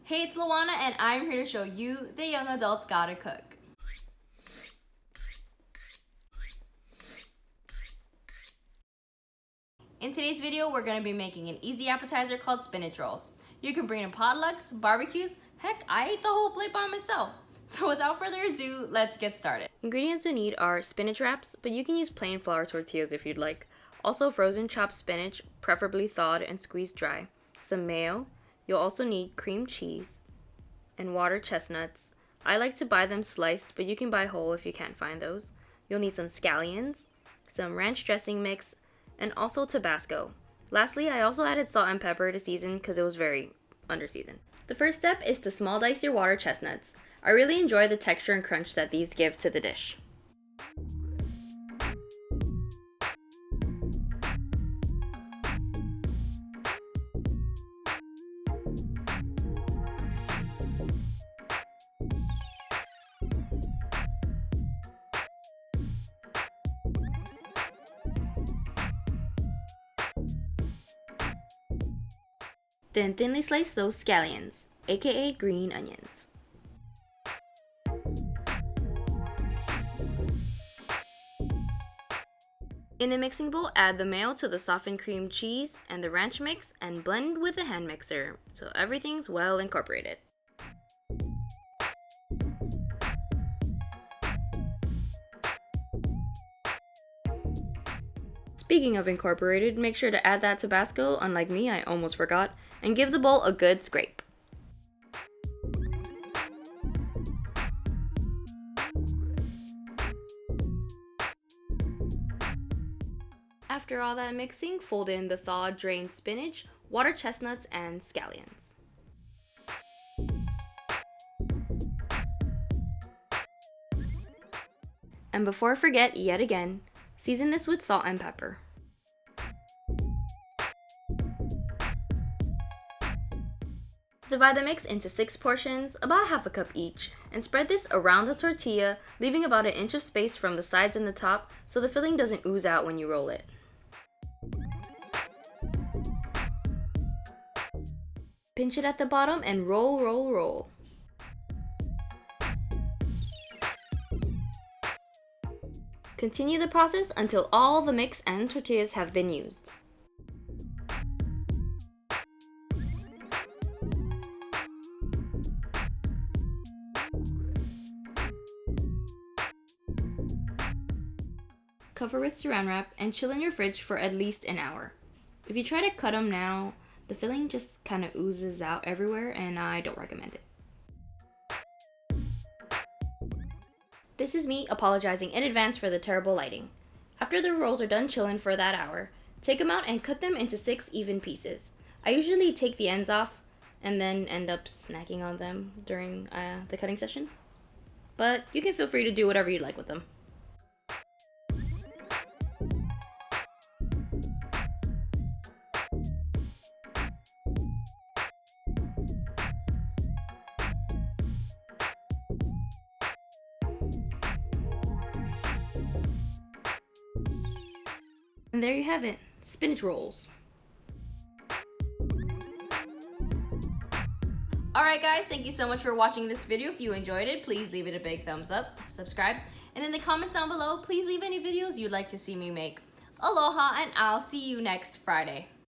Hey, it's Luana and I'm here to show you the young adults gotta cook. In today's video, we're gonna be making an easy appetizer called spinach rolls. You can bring in potlucks, barbecues, heck, I ate the whole plate by myself. So without further ado, let's get started. Ingredients you need are spinach wraps, but you can use plain flour tortillas if you'd like. Also frozen chopped spinach, preferably thawed and squeezed dry. Some mayo. You'll also need cream cheese and water chestnuts. I like to buy them sliced, but you can buy whole if you can't find those. You'll need some scallions, some ranch dressing mix, and also Tabasco. Lastly, I also added salt and pepper to season because it was very under-seasoned. The first step is to small dice your water chestnuts. I really enjoy the texture and crunch that these give to the dish. Then thinly slice those scallions, aka green onions. In a mixing bowl, add the mayo to the softened cream cheese and the ranch mix and blend with a hand mixer so everything's well incorporated. Speaking of incorporated, make sure to add that Tabasco, unlike me, I almost forgot, and give the bowl a good scrape. After all that mixing, fold in the thawed drained spinach, water chestnuts, and scallions. And before I forget, yet again, season this with salt and pepper. Divide the mix into 6 portions, about half a cup each, and spread this around the tortilla, leaving about an inch of space from the sides and the top so the filling doesn't ooze out when you roll it. Pinch it at the bottom and roll, roll, roll. Continue the process until all the mix and tortillas have been used. Cover with saran wrap and chill in your fridge for at least an hour. If you try to cut them now, the filling just kind of oozes out everywhere and I don't recommend it. This is me apologizing in advance for the terrible lighting. After the rolls are done chilling for that hour, take them out and cut them into 6 even pieces. I usually take the ends off and then end up snacking on them during the cutting session. But you can feel free to do whatever you like with them. And there you have it, spinach rolls. Alright guys, thank you so much for watching this video. If you enjoyed it, please leave it a big thumbs up, subscribe, and in the comments down below, please leave any videos you'd like to see me make. Aloha, and I'll see you next Friday.